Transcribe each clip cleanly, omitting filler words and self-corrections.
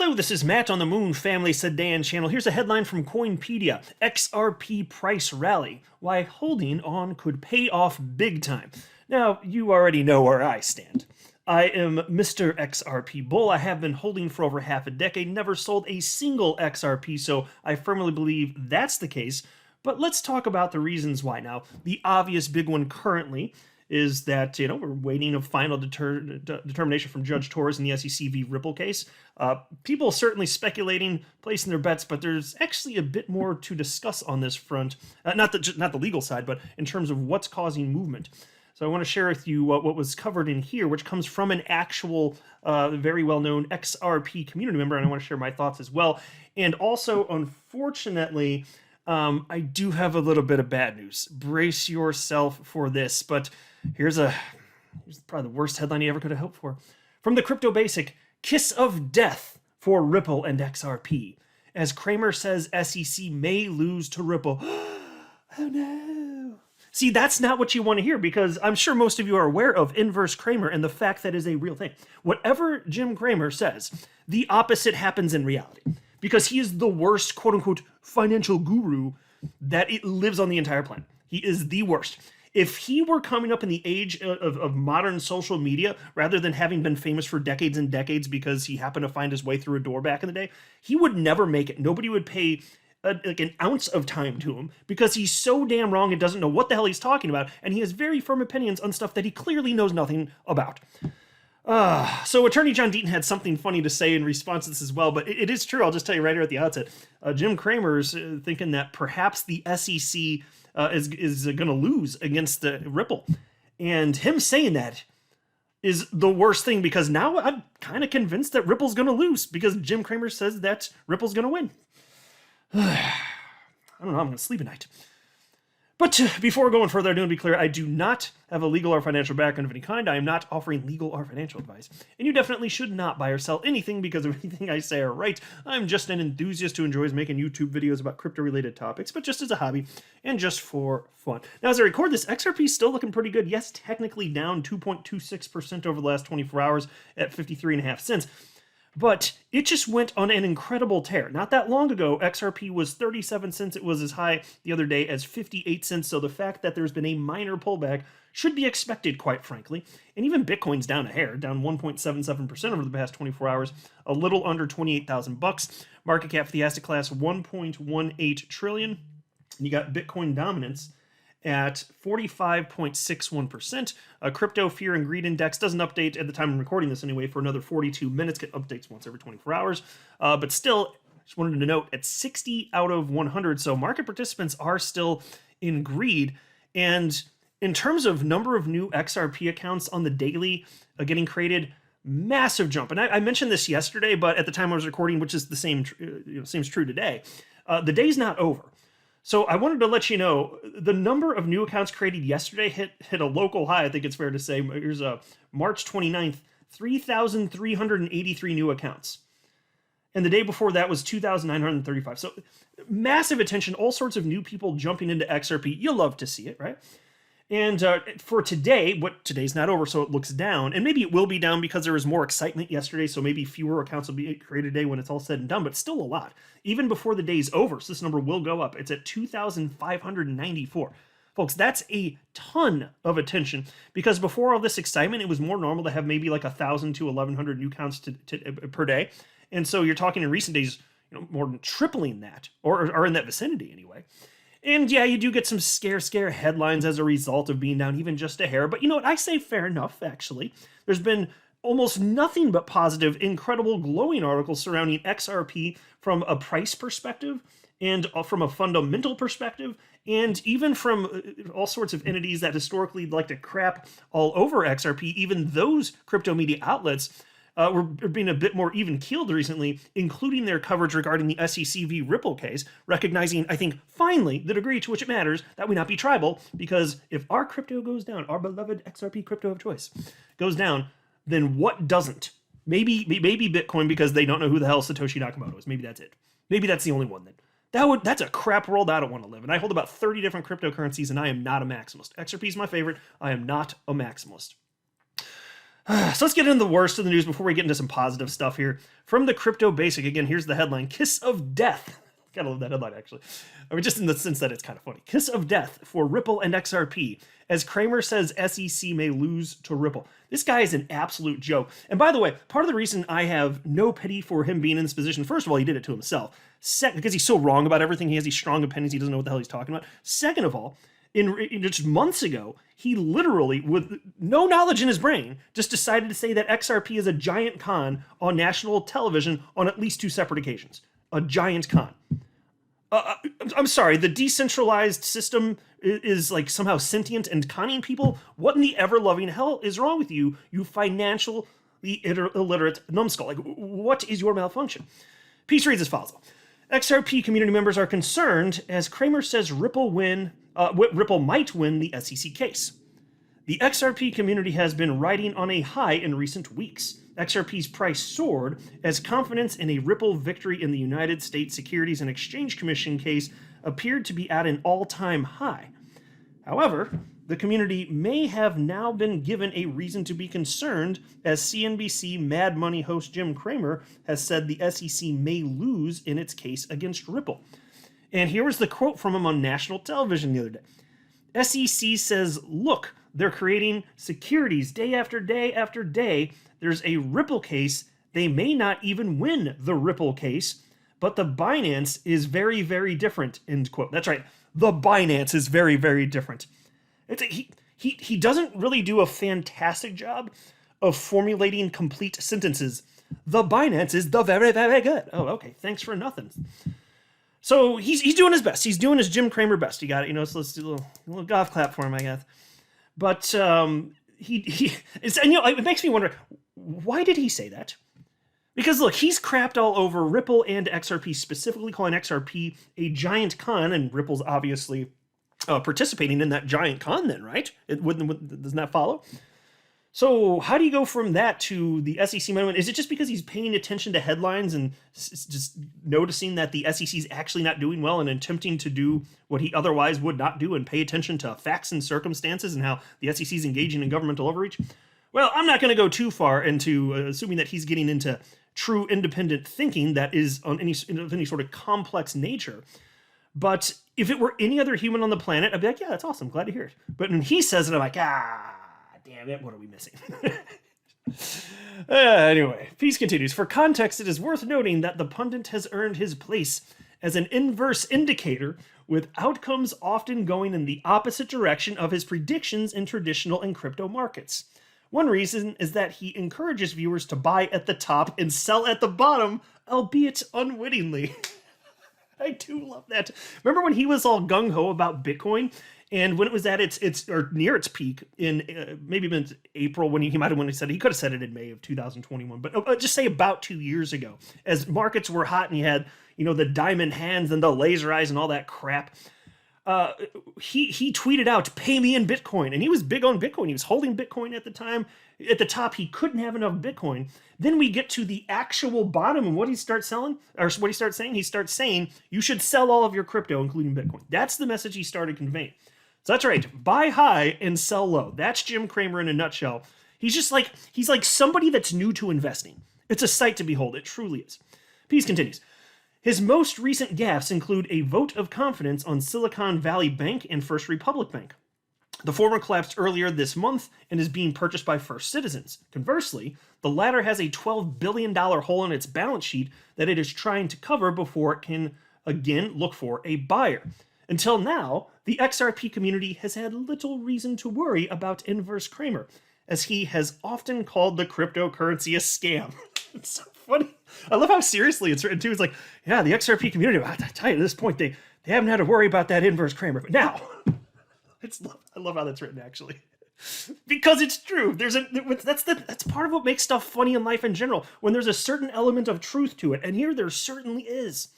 Hello, this is Matt on the Moon Family Sedan channel. Here's a headline from Coinpedia. XRP price rally. Why holding on could pay off big time. Now, you already know where I stand. I am Mr. XRP Bull. I have been holding for over half a decade, never sold a single XRP, so I firmly believe that's the case. But let's talk about the reasons why now. The obvious big one currently is that, we're waiting a final determination from Judge Torres in the SEC v. Ripple case. People certainly speculating, placing their bets, but there's actually a bit more to discuss on this front. Not the legal side, but in terms of what's causing movement. So I want to share with you what was covered in here, which comes from an actual very well-known XRP community member, and I want to share my thoughts as well. And also, unfortunately, I do have a little bit of bad news. Brace yourself for this, but here's probably the worst headline you ever could have hoped for. From the Crypto Basic, kiss of death for Ripple and XRP. As Cramer says SEC may lose to Ripple. Oh no. See, that's not what you want to hear, because I'm sure most of you are aware of inverse Cramer and the fact that is a real thing. Whatever Jim Cramer says, the opposite happens in reality. Because he is the worst, quote-unquote, financial guru that it lives on the entire planet. He is the worst. If he were coming up in the age of modern social media, rather than having been famous for decades and decades because he happened to find his way through a door back in the day, he would never make it. Nobody would pay like an ounce of time to him because he's so damn wrong and doesn't know what the hell he's talking about, and he has very firm opinions on stuff that he clearly knows nothing about. So Attorney John Deaton had something funny to say in response to this as well, but it is true. I'll just tell you right here at the outset. Jim Cramer's thinking that perhaps the SEC is going to lose against Ripple. And him saying that is the worst thing, because now I'm kind of convinced that Ripple's going to lose because Jim Cramer says that Ripple's going to win. I don't know, I'm going to sleep at night. But before going further, I do want to be clear, I do not have a legal or financial background of any kind. I am not offering legal or financial advice. And you definitely should not buy or sell anything because of anything I say are right. I'm just an enthusiast who enjoys making YouTube videos about crypto-related topics, but just as a hobby and just for fun. Now, as I record this, XRP is still looking pretty good. Yes, technically down 2.26% over the last 24 hours at 53.5 cents. But it just went on an incredible tear. Not that long ago, XRP was 37 cents. It was as high the other day as 58 cents. So the fact that there's been a minor pullback should be expected, quite frankly. And even Bitcoin's down a hair, down 1.77% over the past 24 hours, a little under 28,000 bucks. Market cap for the asset class 1.18 trillion. And you got Bitcoin dominance at 45.61%. Crypto Fear and Greed Index doesn't update at the time I'm recording this anyway for another 42 minutes. Get updates once every 24 hours. But still, just wanted to note, at 60 out of 100, so market participants are still in greed. And in terms of number of new XRP accounts on the daily getting created, massive jump. And I mentioned this yesterday, but at the time I was recording, which is the same, seems true today, the day's not over. So I wanted to let you know, the number of new accounts created yesterday hit a local high, I think it's fair to say. Here's March 29th, 3,383 new accounts. And the day before that was 2,935. So massive attention, all sorts of new people jumping into XRP. You'll love to see it, right? And for today, today's not over, so it looks down. And maybe it will be down because there was more excitement yesterday, so maybe fewer accounts will be created today when it's all said and done, but still a lot. Even before the day's over, so this number will go up. It's at 2,594. Folks, that's a ton of attention, because before all this excitement, it was more normal to have maybe like 1,000 to 1,100 new counts per day. And so you're talking in recent days, more than tripling that, or in that vicinity anyway. And yeah, you do get some scare headlines as a result of being down even just a hair. But you know what? I say fair enough, actually. There's been almost nothing but positive, incredible, glowing articles surrounding XRP from a price perspective and from a fundamental perspective, and even from all sorts of entities that historically like to crap all over XRP. Even those crypto media outlets were being a bit more even-keeled recently, including their coverage regarding the SEC v. Ripple case, recognizing, I think, finally, the degree to which it matters that we not be tribal, because if our crypto goes down, our beloved XRP crypto of choice goes down, then what doesn't? Maybe Bitcoin, because they don't know who the hell Satoshi Nakamoto is. Maybe that's it. Maybe that's the only one then. That's a crap world I don't want to live in. I hold about 30 different cryptocurrencies, and I am not a maximalist. XRP is my favorite. I am not a maximalist. So let's get into the worst of the news before we get into some positive stuff here. From the Crypto Basic, again, here's the headline: Kiss of Death. Gotta love that headline, actually. I mean, just in the sense that it's kind of funny. Kiss of death for Ripple and XRP, as Cramer says SEC may lose to Ripple. This guy is an absolute joke. And by the way, part of the reason I have no pity for him being in this position, first of all, he did it to himself. Second, because he's so wrong about everything. He has these strong opinions. He doesn't know what the hell he's talking about. Second of all, in just months ago, he literally, with no knowledge in his brain, just decided to say that XRP is a giant con on national television on at least 2 separate occasions. A giant con. I'm sorry, the decentralized system is like somehow sentient and conning people? What in the ever-loving hell is wrong with you, you financially illiterate numbskull? Like, what is your malfunction? Piece reads as follows. XRP community members are concerned as Cramer says Ripple might win the SEC case. The XRP community has been riding on a high in recent weeks. XRP's price soared as confidence in a Ripple victory in the United States Securities and Exchange Commission case appeared to be at an all-time high. However, the community may have now been given a reason to be concerned, as CNBC Mad Money host Jim Cramer has said the SEC may lose in its case against Ripple. And here was the quote from him on national television the other day. SEC says, look, they're creating securities day after day after day. There's a Ripple case. They may not even win the Ripple case, but the Binance is very, very different, end quote. That's right. The Binance is very, very different. He doesn't really do a fantastic job of formulating complete sentences. The Binance is the very, very good. Oh, okay. Thanks for nothing. So he's doing his best. He's doing his Jim Cramer best. You got it. So let's do a little golf clap for him, I guess. But it makes me wonder, why did he say that? Because look, he's crapped all over Ripple and XRP, specifically calling XRP a giant con, and Ripple's obviously participating in that giant con then, right? Doesn't that follow? So how do you go from that to the SEC moment? Is it just because he's paying attention to headlines and just noticing that the SEC is actually not doing well and attempting to do what he otherwise would not do and pay attention to facts and circumstances and how the SEC is engaging in governmental overreach? Well, I'm not going to go too far into assuming that he's getting into true independent thinking that is on any sort of complex nature. But if it were any other human on the planet, I'd be like, yeah, that's awesome. Glad to hear it. But when he says it, I'm like, damn it, what are we missing? Anyway, piece continues. For context, it is worth noting that the pundit has earned his place as an inverse indicator, with outcomes often going in the opposite direction of his predictions in traditional and crypto markets. One reason is that he encourages viewers to buy at the top and sell at the bottom, albeit unwittingly. I do love that. Remember when he was all gung-ho about Bitcoin? And when it was at its or near its peak in maybe even April, when he might have said it, he could have said it in May of 2021, but just say about 2 years ago, as markets were hot and you had the diamond hands and the laser eyes and all that crap. He tweeted out, "Pay me in Bitcoin," and he was big on Bitcoin. He was holding Bitcoin at the time. At the top, he couldn't have enough Bitcoin. Then we get to the actual bottom, and what he starts saying, he starts saying, you should sell all of your crypto, including Bitcoin. That's the message he started conveying. So that's right, buy high and sell low. That's Jim Cramer in a nutshell. He's like somebody that's new to investing. It's a sight to behold. It truly is. Piece continues. His most recent gaffes include a vote of confidence on Silicon Valley Bank and First Republic Bank. The former collapsed earlier this month and is being purchased by First Citizens. Conversely, the latter has a $12 billion hole in its balance sheet that it is trying to cover before it can again look for a buyer. Until now, the XRP community has had little reason to worry about Inverse Cramer, as he has often called the cryptocurrency a scam. It's so funny. I love how seriously it's written too. It's like, yeah, the XRP community, I tell you, at this point, they haven't had to worry about that Inverse Cramer. But now, I love how that's written, actually. Because it's true. That's part of what makes stuff funny in life in general, when there's a certain element of truth to it. And here there certainly is.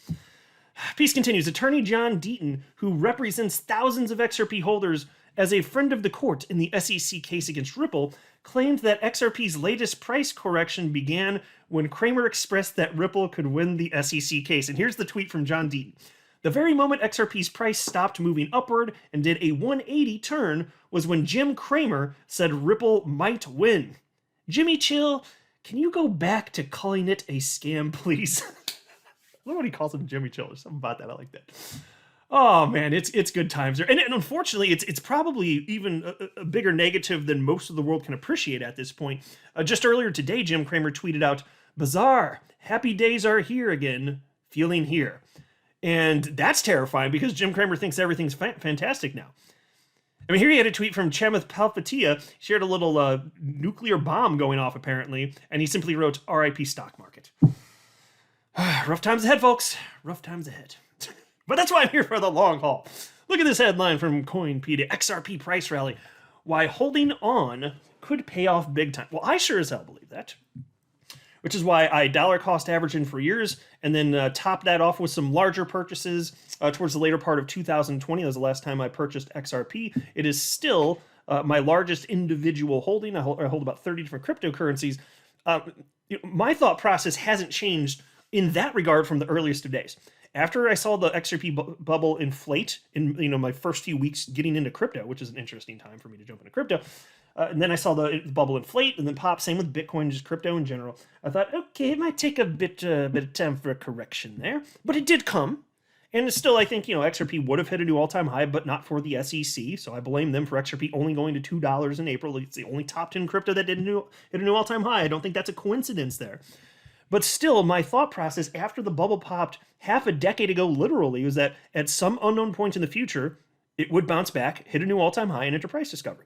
Piece continues. Attorney John Deaton, who represents thousands of XRP holders as a friend of the court in the SEC case against Ripple, claimed that XRP's latest price correction began when Cramer expressed that Ripple could win the SEC case. And here's the tweet from John Deaton. The very moment XRP's price stopped moving upward and did a 180 turn was when Jim Cramer said Ripple might win. Jimmy Chill, can you go back to calling it a scam, please? I love what he calls him, Jimmy Chill. There's something about that. I like that. Oh man, it's good times there, and unfortunately, it's probably even a bigger negative than most of the world can appreciate at this point. Just earlier today, Jim Cramer tweeted out, "Bizarre, happy days are here again, feeling here," and that's terrifying because Jim Cramer thinks everything's fantastic now. I mean, here he had a tweet from Chamath Palihapitiya, shared a little nuclear bomb going off apparently, and he simply wrote, "R.I.P. stock market." Rough times ahead, folks. Rough times ahead. But that's why I'm here for the long haul. Look at this headline from Coinpedia. XRP price rally. Why holding on could pay off big time. Well, I sure as hell believe that. Which is why I dollar cost averaged in for years and then topped that off with some larger purchases towards the later part of 2020. That was the last time I purchased XRP. It is still my largest individual holding. I hold about 30 different cryptocurrencies. My thought process hasn't changed in that regard from the earliest of days. After I saw the XRP bubble inflate in my first few weeks getting into crypto, which is an interesting time for me to jump into crypto, and then I saw the bubble inflate and then pop. Same with Bitcoin, just crypto in general. I thought, okay, it might take a bit of time for a correction there, but it did come. And it's still, I think, XRP would have hit a new all-time high, but not for the SEC. So I blame them for XRP only going to $2 in April. It's the only top 10 crypto that hit a new all-time high. I don't think that's a coincidence there. But still, my thought process after the bubble popped half a decade ago, literally, was that at some unknown point in the future, it would bounce back, hit a new all-time high, and enter price discovery.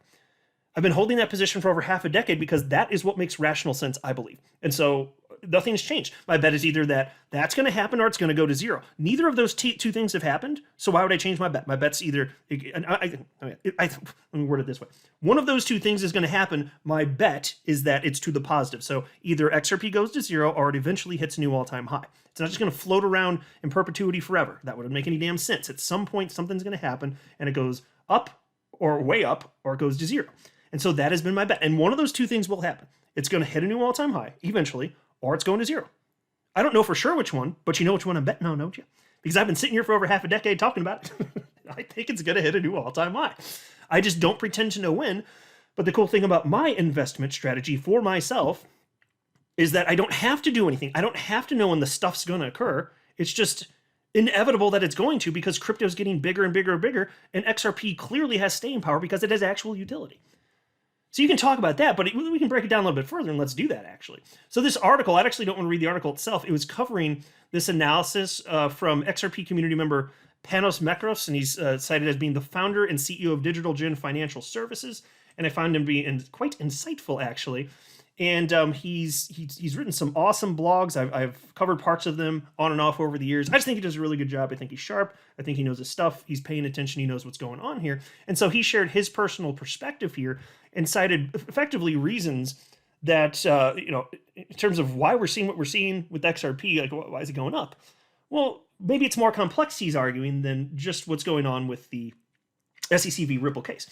I've been holding that position for over half a decade because that is what makes rational sense, I believe. And so nothing's changed. My bet is either that that's going to happen or it's going to go to zero. Neither of those two things have happened, so why would I change my bet? My bet's either, let me word it this way. One of those two things is going to happen. My bet is that it's to the positive. So either XRP goes to zero or it eventually hits a new all-time high. It's not just going to float around in perpetuity forever. That wouldn't make any damn sense. At some point, something's going to happen and it goes up or way up or it goes to zero. And so that has been my bet. And one of those two things will happen. It's going to hit a new all-time high eventually, or it's going to zero. I don't know for sure which one, but you know which one I'm betting on, don't you? Because I've been sitting here for over half a decade talking about it. I think it's going to hit a new all-time high. I just don't pretend to know when. But the cool thing about my investment strategy for myself is that I don't have to do anything. I don't have to know when the stuff's going to occur. It's just inevitable that it's going to because crypto's getting bigger and bigger and bigger, and XRP clearly has staying power because it has actual utility. So you can talk about that, but we can break it down a little bit further, and let's do that, actually. So this article, I actually don't want to read the article itself. It was covering this analysis from XRP community member Panos Mekros, and he's cited as being the founder and CEO of Digital Gen Financial Services, and I found him to be quite insightful, actually. And he's written some awesome blogs. I've covered parts of them on and off over the years. I just think he does a really good job. I think he's sharp. I think he knows his stuff. He's paying attention. He knows what's going on here. And so he shared his personal perspective here and cited effectively reasons that, in terms of why we're seeing what we're seeing with XRP, like why is it going up? Well, maybe it's more complex, he's arguing, than just what's going on with the SEC v. Ripple case.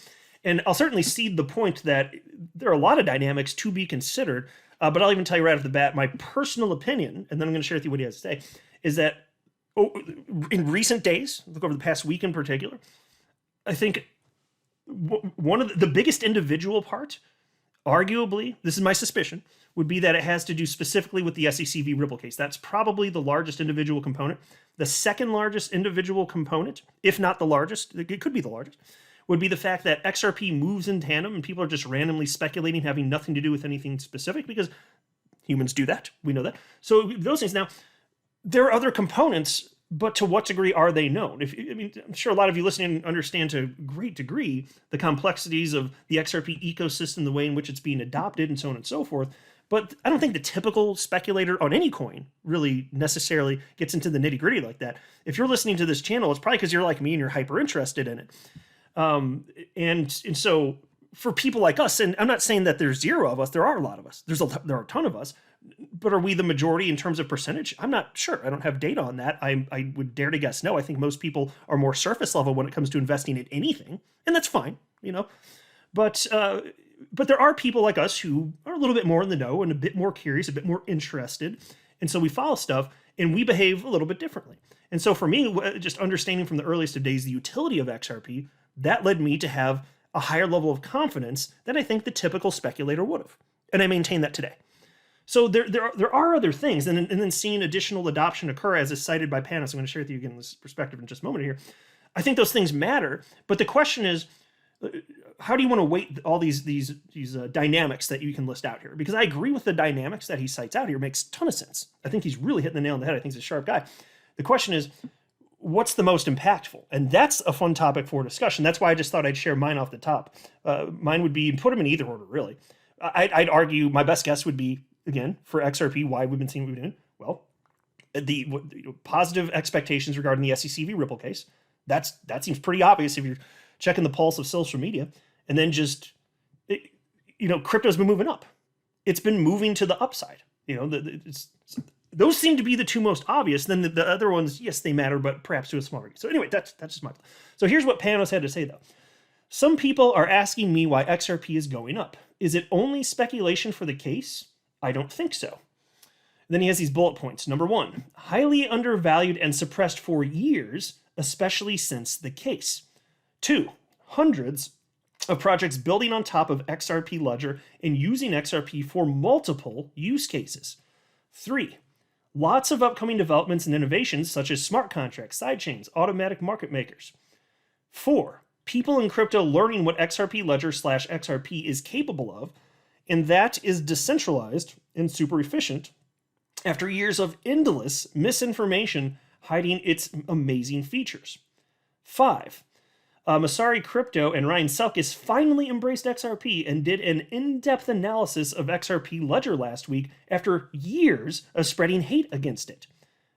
And I'll certainly cede the point that there are a lot of dynamics to be considered, but I'll even tell you right off the bat, my personal opinion, and then I'm going to share with you what he has to say, is that in recent days, look over the past week in particular, I think one of the biggest individual part, arguably, this is my suspicion, would be that it has to do specifically with the SEC v. Ripple case. That's probably the largest individual component. The second largest individual component, if not the largest, it could be the largest, would be the fact that XRP moves in tandem and people are just randomly speculating, having nothing to do with anything specific, because humans do that. We know that. So those things. Now, there are other components, but to what degree are they known? I'm sure a lot of you listening understand to a great degree the complexities of the XRP ecosystem, the way in which it's being adopted, and so on and so forth. But I don't think the typical speculator on any coin really necessarily gets into the nitty-gritty like that. If you're listening to this channel, it's probably because you're like me and you're hyper interested in it. And so for people like us, and I'm not saying that there's zero of us, there are a lot of us. There are a ton of us, but are we the majority in terms of percentage? I'm not sure. I don't have data on that. I would dare to guess no. I think most people are more surface level when it comes to investing in anything, and that's fine, But there are people like us who are a little bit more in the know and a bit more curious, a bit more interested, and so we follow stuff and we behave a little bit differently. And so for me, just understanding from the earliest of days the utility of XRP, that led me to have a higher level of confidence than I think the typical speculator would have. And I maintain that today. So there are other things, and then seeing additional adoption occur as is cited by Panos. I'm going to share with you again this perspective in just a moment here. I think those things matter, but the question is, how do you want to weight all these dynamics that you can list out here? Because I agree with the dynamics that he cites out here. It makes a ton of sense. I think he's really hitting the nail on the head. I think he's a sharp guy. The question is, what's the most impactful? And that's a fun topic for discussion. That's why I just thought I'd share mine off the top. Mine would be, put them in either order, really. I'd argue my best guess would be, again, for XRP, why we've been seeing what we've been doing. Well, the positive expectations regarding the SEC v. Ripple case. That seems pretty obvious if you're checking the pulse of social media. And then just, crypto's been moving up. It's been moving to the upside. Those seem to be the two most obvious. Then the other ones, yes, they matter, but perhaps to a smaller degree. So anyway, that's just my. So here's what Panos had to say, though. Some people are asking me why XRP is going up. Is it only speculation for the case? I don't think so. And then he has these bullet points. Number 1, highly undervalued and suppressed for years, especially since the case. 2, hundreds of projects building on top of XRP Ledger and using XRP for multiple use cases. 3, lots of upcoming developments and innovations such as smart contracts, sidechains, automatic market makers. 4, people in crypto learning what XRP Ledger / XRP is capable of, and that is decentralized and super efficient after years of endless misinformation hiding its amazing features. 5, Masari Crypto and Ryan Selkis finally embraced XRP and did an in-depth analysis of XRP Ledger last week after years of spreading hate against it.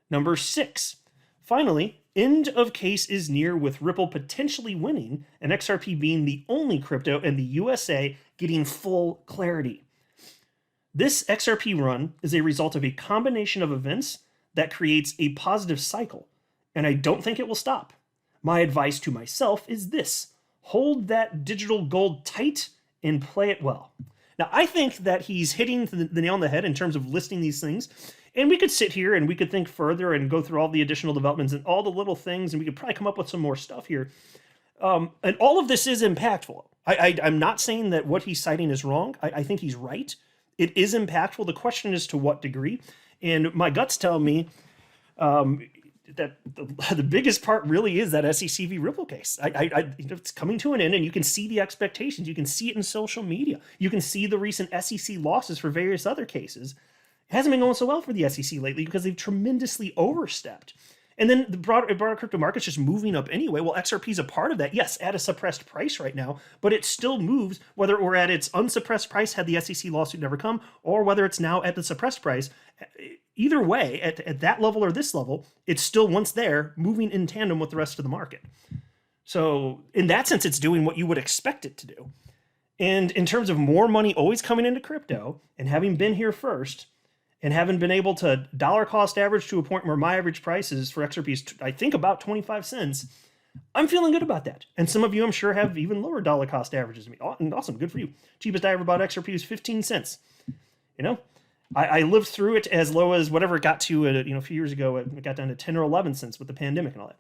Number 6, finally, end of case is near with Ripple potentially winning and XRP being the only crypto in the USA getting full clarity. This XRP run is a result of a combination of events that creates a positive cycle, and I don't think it will stop. My advice to myself is this: hold that digital gold tight and play it well. Now, I think that he's hitting the nail on the head in terms of listing these things. And we could sit here and we could think further and go through all the additional developments and all the little things, and we could probably come up with some more stuff here. And all of this is impactful. I'm not saying that what he's citing is wrong. I think he's right. It is impactful. The question is to what degree. And my guts tell me that the biggest part really is that SEC v. Ripple case. It's coming to an end, and you can see the expectations. You can see it in social media. You can see the recent SEC losses for various other cases. It hasn't been going so well for the SEC lately because they've tremendously overstepped. And then the broader crypto market's just moving up anyway. Well, XRP is a part of that. Yes, at a suppressed price right now, but it still moves whether we're at its unsuppressed price had the SEC lawsuit never come, or whether it's now at the suppressed price. Either way, at that level or this level, it's still, once there, moving in tandem with the rest of the market. So in that sense, it's doing what you would expect it to do. And in terms of more money always coming into crypto and having been here first, and having been able to dollar cost average to a point where my average price is for XRP is, I think, about 25 cents, I'm feeling good about that. And some of you, I'm sure, have even lower dollar cost averages than me. Awesome, good for you. Cheapest I ever bought XRP was 15 cents. I lived through it as low as whatever it got to a few years ago. It got down to 10 or 11 cents with the pandemic and all that.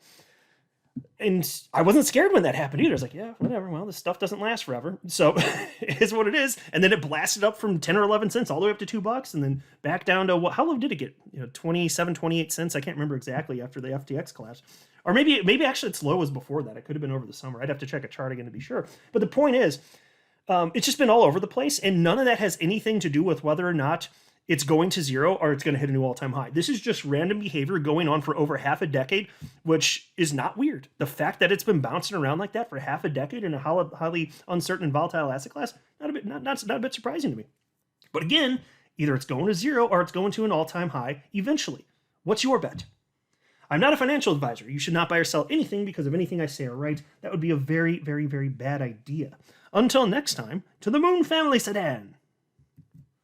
And I wasn't scared when that happened either. I was like, yeah, whatever. Well, this stuff doesn't last forever. So it is what it is. And then it blasted up from 10 or 11 cents all the way up to $2 and then back down to how low did it get? 27, 28 cents. I can't remember exactly after the FTX collapse. Or maybe actually its low was before that. It could have been over the summer. I'd have to check a chart again to be sure. But the point is, it's just been all over the place. And none of that has anything to do with whether or not it's going to zero or it's going to hit a new all-time high. This is just random behavior going on for over half a decade, which is not weird. The fact that it's been bouncing around like that for half a decade in a highly uncertain and volatile asset class, not a bit surprising to me. But again, either it's going to zero or it's going to an all-time high eventually. What's your bet? I'm not a financial advisor. You should not buy or sell anything because of anything I say or write. That would be a very, very, very bad idea. Until next time, to the Moon Family Sedan.